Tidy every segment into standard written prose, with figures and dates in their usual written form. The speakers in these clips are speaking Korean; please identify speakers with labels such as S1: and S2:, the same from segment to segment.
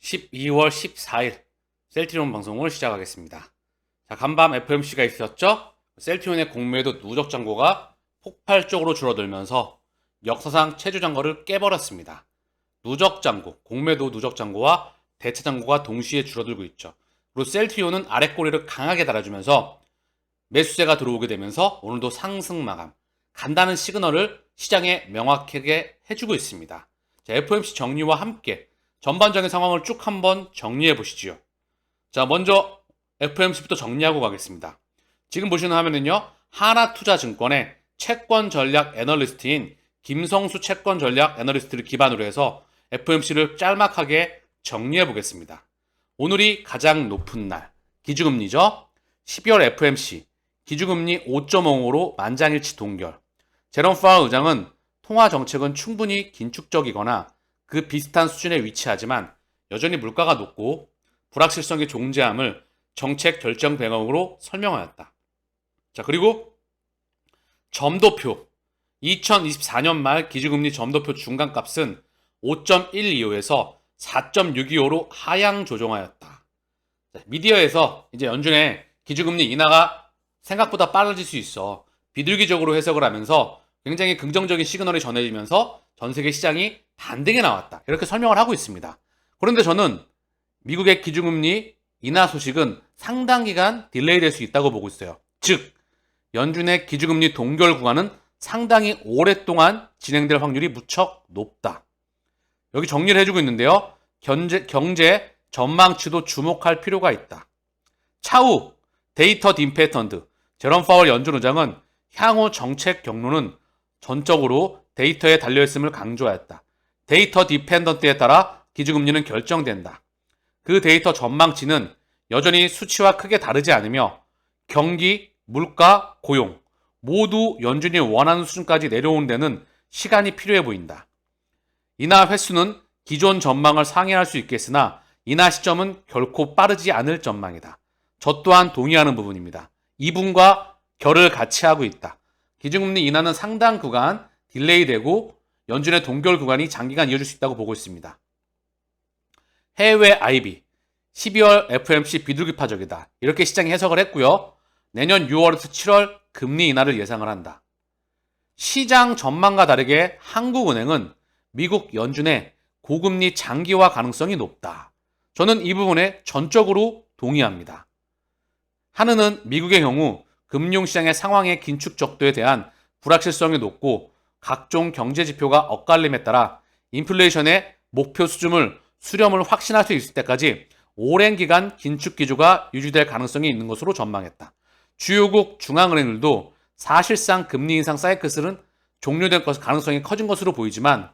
S1: 12월 14일 셀트리온 방송을 시작하겠습니다. 자, 간밤 FOMC가 있었죠? 셀트리온의 공매도 누적 잔고가 폭발적으로 줄어들면서 역사상 최저 잔고를 깨버렸습니다. 누적 잔고, 공매도 누적 잔고와 대체 잔고가 동시에 줄어들고 있죠. 그리고 셀트리온은 아래 꼬리를 강하게 달아주면서 매수세가 들어오게 되면서 오늘도 상승 마감, 간다는 시그널을 시장에 명확하게 해주고 있습니다. 자, FOMC 정리와 함께 전반적인 상황을 쭉 한번 정리해 보시지요. 자, 먼저 FOMC부터 정리하고 가겠습니다. 지금 보시는 화면은요, 하나투자증권의 채권 전략 애널리스트인 김성수 채권 전략 애널리스트를 기반으로 해서 FOMC를 짤막하게 정리해 보겠습니다. 오늘이 가장 높은 날, 기준금리죠. 12월 FOMC, 기준금리 5.5로 만장일치 동결. 제롬 파월 의장은 통화 정책은 충분히 긴축적이거나 그 비슷한 수준에 위치하지만 여전히 물가가 높고 불확실성이 존재함을 정책 결정 배경으로 설명하였다. 자, 그리고 점도표 2024년 말 기준금리 점도표 중간값은 5.125에서 4.625로 하향 조정하였다. 자, 미디어에서 이제 연준의 기준금리 인하가 생각보다 빨라질 수 있어 비둘기적으로 해석을 하면서 굉장히 긍정적인 시그널이 전해지면서 전 세계 시장이 반등에 나왔다. 이렇게 설명을 하고 있습니다. 그런데 저는 미국의 기준금리 인하 소식은 상당 기간 딜레이 될 수 있다고 보고 있어요. 즉, 연준의 기준금리 동결 구간은 상당히 오랫동안 진행될 확률이 무척 높다. 여기 정리를 해주고 있는데요. 경제 전망치도 주목할 필요가 있다. 차후 데이터 딤패턴드 제롬 파월 연준 의장은 향후 정책 경로는 전적으로 데이터에 달려있음을 강조하였다. 데이터 디펜던트에 따라 기준금리는 결정된다. 그 데이터 전망치는 여전히 수치와 크게 다르지 않으며 경기, 물가, 고용 모두 연준이 원하는 수준까지 내려오는 데는 시간이 필요해 보인다. 인하 횟수는 기존 전망을 상회할 수 있겠으나 인하 시점은 결코 빠르지 않을 전망이다. 저 또한 동의하는 부분입니다. 이분과 결을 같이 하고 있다. 기준금리 인하는 상당 구간 딜레이되고 연준의 동결 구간이 장기간 이어질 수 있다고 보고 있습니다. 해외 IB 12월 FOMC 비둘기파적이다. 이렇게 시장이 해석을 했고요. 내년 6월에서 7월 금리 인하를 예상을 한다. 시장 전망과 다르게 한국은행은 미국 연준의 고금리 장기화 가능성이 높다. 저는 이 부분에 전적으로 동의합니다. 한은은 미국의 경우 금융시장의 상황의 긴축 적도에 대한 불확실성이 높고 각종 경제 지표가 엇갈림에 따라 인플레이션의 목표 수준을 수렴을 확신할 수 있을 때까지 오랜 기간 긴축 기조가 유지될 가능성이 있는 것으로 전망했다. 주요국 중앙은행들도 사실상 금리 인상 사이클은 종료될 가능성이 커진 것으로 보이지만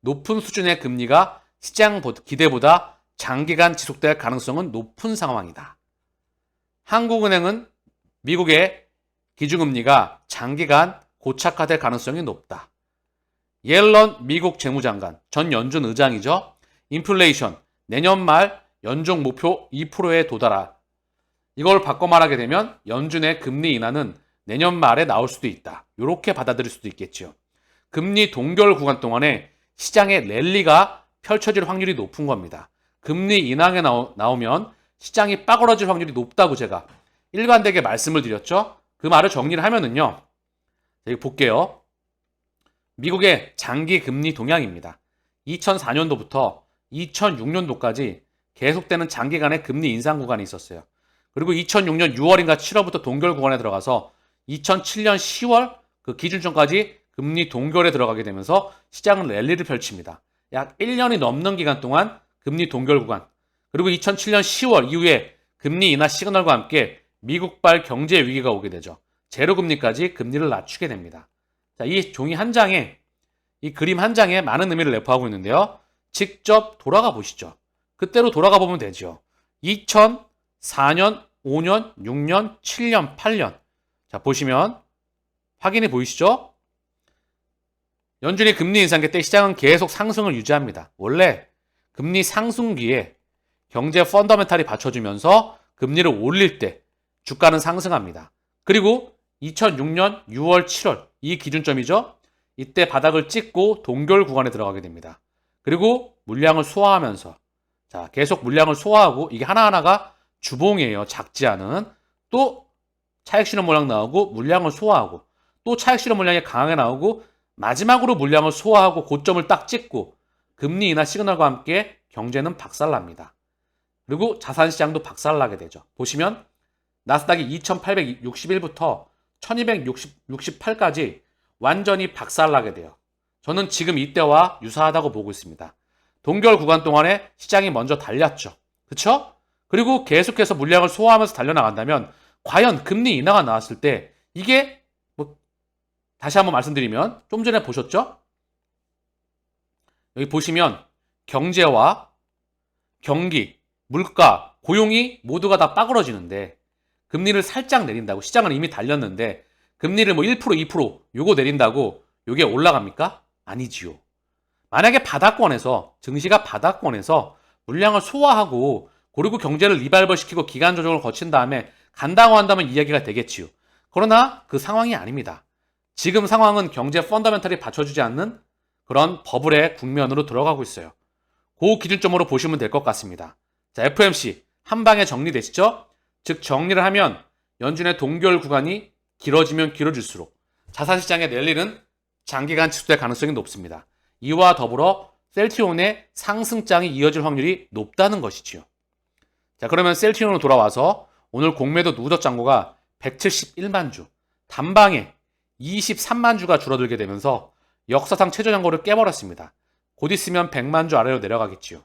S1: 높은 수준의 금리가 시장 기대보다 장기간 지속될 가능성은 높은 상황이다. 한국은행은 미국의 기준금리가 장기간 고착화될 가능성이 높다. 옐런 미국 재무장관, 전 연준 의장이죠. 인플레이션, 내년 말 연중 목표 2%에 도달하. 이걸 바꿔 말하게 되면 연준의 금리 인하는 내년 말에 나올 수도 있다. 이렇게 받아들일 수도 있겠죠. 금리 동결 구간 동안에 시장의 랠리가 펼쳐질 확률이 높은 겁니다. 금리 인하가 나오면 시장이 빠그러질 확률이 높다고 제가 일관되게 말씀을 드렸죠. 그 말을 정리를 하면은요. 여기 볼게요. 미국의 장기 금리 동향입니다. 2004년도부터 2006년도까지 계속되는 장기간의 금리 인상 구간이 있었어요. 그리고 2006년 6월인가 7월부터 동결 구간에 들어가서 2007년 10월 그 기준점까지 금리 동결에 들어가게 되면서 시장은 랠리를 펼칩니다. 약 1년이 넘는 기간 동안 금리 동결 구간. 그리고 2007년 10월 이후에 금리 인하 시그널과 함께 미국발 경제 위기가 오게 되죠. 제로금리까지 금리를 낮추게 됩니다. 자, 이 종이 한 장에, 이 그림 한 장에 많은 의미를 내포하고 있는데요. 직접 돌아가 보시죠. 그때로 돌아가 보면 되죠. 2004년, 5년, 6년, 7년, 8년. 자, 보시면 확인이 보이시죠? 연준이 금리 인상기 때 시장은 계속 상승을 유지합니다. 원래 금리 상승기에 경제 펀더멘탈이 받쳐주면서 금리를 올릴 때 주가는 상승합니다. 그리고 2006년 6월, 7월 이 기준점이죠. 이때 바닥을 찍고 동결 구간에 들어가게 됩니다. 그리고 물량을 소화하면서 자, 계속 물량을 소화하고 이게 하나하나가 주봉이에요. 작지 않은. 또 차익 실현 물량 나오고 물량을 소화하고 또 차익 실현 물량이 강하게 나오고 마지막으로 물량을 소화하고 고점을 딱 찍고 금리 인하 시그널과 함께 경제는 박살납니다. 그리고 자산시장도 박살나게 되죠. 보시면 나스닥이 2861부터 1268까지 완전히 박살나게 돼요. 저는 지금 이때와 유사하다고 보고 있습니다. 동결 구간 동안에 시장이 먼저 달렸죠. 그쵸? 그리고 계속해서 물량을 소화하면서 달려나간다면 과연 금리 인하가 나왔을 때 이게 다시 한번 말씀드리면 좀 전에 보셨죠? 여기 보시면 경제와 경기, 물가, 고용이 모두가 다 빠그러지는데 금리를 살짝 내린다고 시장은 이미 달렸는데 금리를 1%, 2% 요거 내린다고 요게 올라갑니까? 아니지요. 만약에 바닥권에서 증시가 바닥권에서 물량을 소화하고 그리고 경제를 리발버시키고 기간 조정을 거친 다음에 간다고 한다면 이야기가 되겠지요. 그러나 그 상황이 아닙니다. 지금 상황은 경제 펀더멘털이 받쳐주지 않는 그런 버블의 국면으로 들어가고 있어요. 그 기준점으로 보시면 될 것 같습니다. 자, FOMC 한 방에 정리되시죠? 즉 정리를 하면 연준의 동결 구간이 길어지면 길어질수록 자산시장의 랠리는 장기간 지속될 가능성이 높습니다. 이와 더불어 셀트리온의 상승장이 이어질 확률이 높다는 것이지요. 자, 그러면 셀트리온으로 돌아와서 오늘 공매도 누적 잔고가 171만 주, 단방에 23만 주가 줄어들게 되면서 역사상 최저 잔고를 깨버렸습니다. 곧 있으면 100만 주 아래로 내려가겠지요.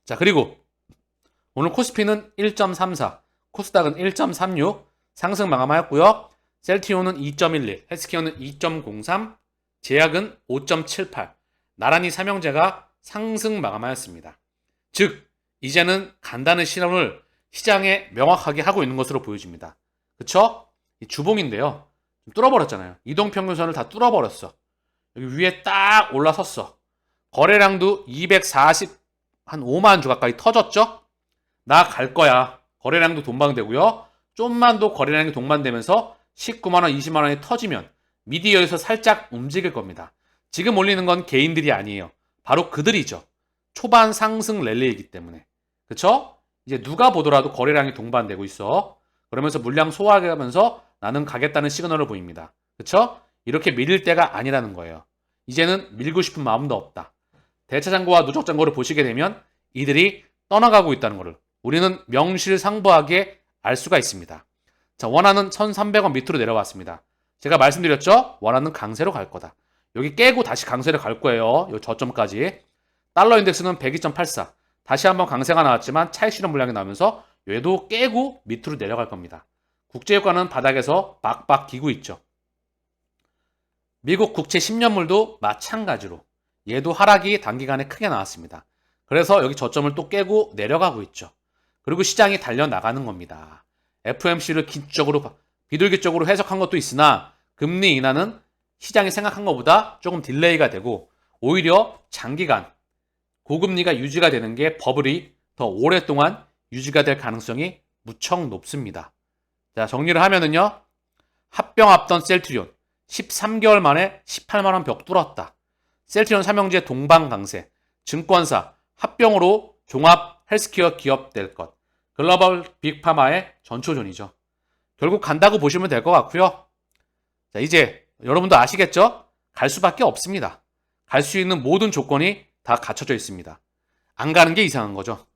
S1: 자, 그리고 오늘 코스피는 1.34, 코스닥은 1.36 상승 마감하였고요. 셀트리온은 2.11, 헬스케어는 2.03, 제약은 5.78, 나란히 삼형제가 상승 마감하였습니다. 즉 이제는 간다는 실험을 시장에 명확하게 하고 있는 것으로 보여집니다. 그쵸? 이 주봉인데요. 뚫어버렸잖아요. 이동평균선을 다 뚫어버렸어. 여기 위에 딱 올라섰어. 거래량도 245만 주 가까이 터졌죠? 나 갈 거야. 거래량도 동반되고요. 좀만 더 거래량이 동반되면서 19만 원, 20만 원이 터지면 미디어에서 살짝 움직일 겁니다. 지금 올리는 건 개인들이 아니에요. 바로 그들이죠. 초반 상승 랠리이기 때문에. 그쵸? 이제 누가 보더라도 거래량이 동반되고 있어. 그러면서 물량 소화하면서 나는 가겠다는 시그널을 보입니다. 그쵸? 이렇게 밀릴 때가 아니라는 거예요. 이제는 밀고 싶은 마음도 없다. 대차장고와 누적장고를 보시게 되면 이들이 떠나가고 있다는 것을 우리는 명실상부하게 알 수가 있습니다. 자, 원화는 1300원 밑으로 내려왔습니다. 제가 말씀드렸죠? 원화는 강세로 갈 거다. 여기 깨고 다시 강세로 갈 거예요. 이 저점까지. 달러 인덱스는 102.84. 다시 한번 강세가 나왔지만 차익 실현 물량이 나오면서 얘도 깨고 밑으로 내려갈 겁니다. 국제유가는 바닥에서 박박 기고 있죠. 미국 국채 10년물도 마찬가지로 얘도 하락이 단기간에 크게 나왔습니다. 그래서 여기 저점을 또 깨고 내려가고 있죠. 그리고 시장이 달려나가는 겁니다. FOMC를 기술적으로 비둘기적으로 해석한 것도 있으나 금리 인하는 시장이 생각한 것보다 조금 딜레이가 되고 오히려 장기간 고금리가 유지가 되는 게 버블이 더 오랫동안 유지가 될 가능성이 무척 높습니다. 자, 정리를 하면은요. 합병 앞던 셀트리온 13개월 만에 18만 원 벽 뚫었다. 셀트리온 삼형제 동방 강세, 증권사 합병으로 종합 헬스케어 기업 될 것. 글로벌 빅파마의 전초전이죠. 결국 간다고 보시면 될 것 같고요. 자, 이제 여러분도 아시겠죠? 갈 수밖에 없습니다. 갈 수 있는 모든 조건이 다 갖춰져 있습니다. 안 가는 게 이상한 거죠.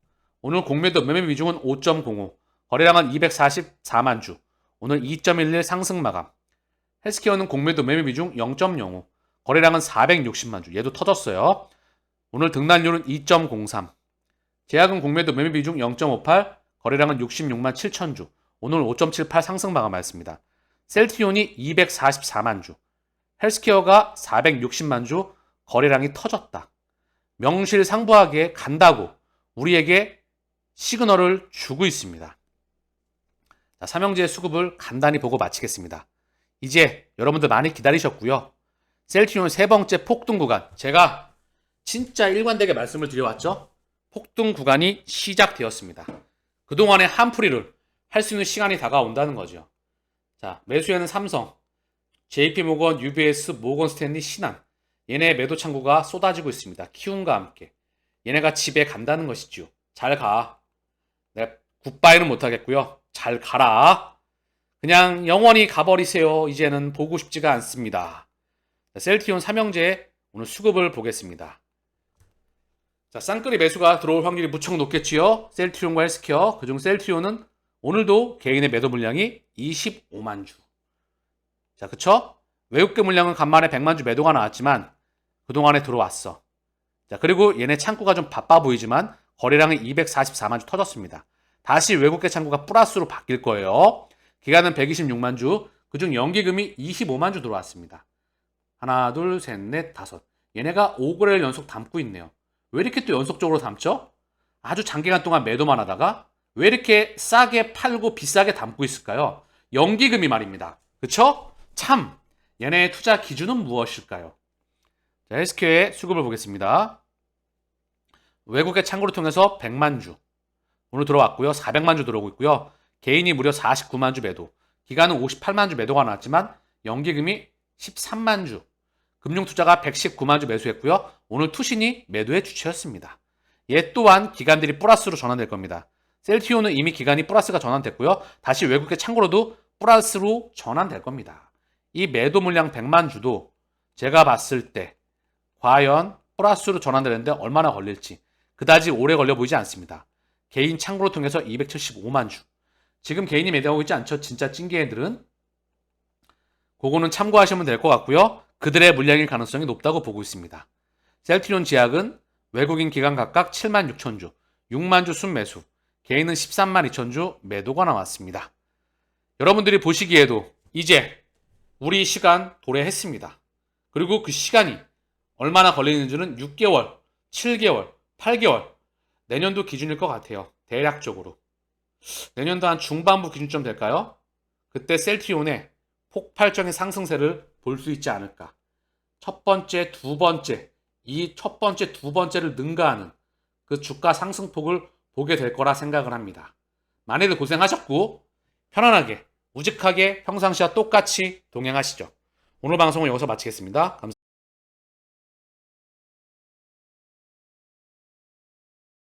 S1: 오늘 공매도 매매 비중은 5.05, 거래량은 244만 주, 오늘 2.11 상승 마감. 헬스케어는 공매도 매매 비중 0.05, 거래량은 460만 주, 얘도 터졌어요. 오늘 등락률은 2.03. 제약은 공매도 매매 비중 0.58, 거래량은 66만 7천 주, 오늘 5.78 상승 마감하였습니다. 셀트리온이 244만 주, 헬스케어가 460만 주, 거래량이 터졌다. 명실상부하게 간다고 우리에게 시그널을 주고 있습니다. 자, 삼형제의 수급을 간단히 보고 마치겠습니다. 이제 여러분들 많이 기다리셨고요. 셀트리온 세 번째 폭등 구간, 제가 진짜 일관되게 말씀을 드려왔죠. 폭등 구간이 시작되었습니다. 그동안의 한풀이를 할 수 있는 시간이 다가온다는 거죠. 자, 매수에는 삼성, JP모건, UBS, 모건스탠리, 신한, 얘네의 매도 창구가 쏟아지고 있습니다. 키움과 함께. 얘네가 집에 간다는 것이지요. 잘 가. 내가 굿바이는 못하겠고요. 잘 가라. 그냥 영원히 가버리세요. 이제는 보고 싶지가 않습니다. 자, 셀트리온 삼형제 오늘 수급을 보겠습니다. 자, 쌍끌이 매수가 들어올 확률이 무척 높겠지요. 셀트리온과 헬스케어. 그중 셀트리온은 오늘도 개인의 매도 물량이 25만 주. 자, 그쵸? 외국계 물량은 간만에 100만 주 매도가 나왔지만 그동안에 들어왔어. 자, 그리고 얘네 창구가 좀 바빠 보이지만 거래량은 244만 주 터졌습니다. 다시 외국계 창구가 플러스로 바뀔 거예요. 기간은 126만 주, 그중 연기금이 25만 주 들어왔습니다. 하나, 둘, 셋, 넷, 다섯. 얘네가 5거래를 연속 담고 있네요. 왜 이렇게 또 연속적으로 담죠? 아주 장기간 동안 매도만 하다가 왜 이렇게 싸게 팔고 비싸게 담고 있을까요? 연기금이 말입니다. 그쵸? 참, 얘네의 투자 기준은 무엇일까요? 자, 헬스케어의 수급을 보겠습니다. 외국의 창구를 통해서 100만 주. 오늘 들어왔고요. 400만 주 들어오고 있고요. 개인이 무려 49만 주 매도. 기간은 58만 주 매도가 나왔지만 연기금이 13만 주. 금융투자가 119만 주 매수했고요. 오늘 투신이 매도의 주체였습니다. 얘 또한 기간들이 플러스로 전환될 겁니다. 셀트리온은 이미 기간이 플러스가 전환됐고요. 다시 외국계 창구로도 플러스로 전환될 겁니다. 이 매도 물량 100만 주도 제가 봤을 때 과연 플러스로 전환되는데 얼마나 걸릴지 그다지 오래 걸려 보이지 않습니다. 개인 창구를 통해서 275만 주. 지금 개인이 매도하고 있지 않죠? 진짜 찐개들은. 그거는 참고하시면 될 것 같고요. 그들의 물량일 가능성이 높다고 보고 있습니다. 셀트리온 제약은 외국인 기관 각각 7만 6천 주, 6만 주 순매수, 개인은 13만 2천 주 매도가 나왔습니다. 여러분들이 보시기에도 이제 우리 시간 도래했습니다. 그리고 그 시간이 얼마나 걸리는지는 6개월, 7개월, 8개월, 내년도 기준일 것 같아요. 대략적으로. 내년도 한 중반부 기준점 될까요? 그때 셀트리온의 폭발적인 상승세를 볼 수 있지 않을까. 첫 번째, 두 번째, 이 첫 번째, 두 번째를 능가하는 그 주가 상승폭을 보게 될 거라 생각을 합니다. 많이들 고생하셨고 편안하게, 우직하게 평상시와 똑같이 동행하시죠. 오늘 방송은 여기서 마치겠습니다. 감사합니다.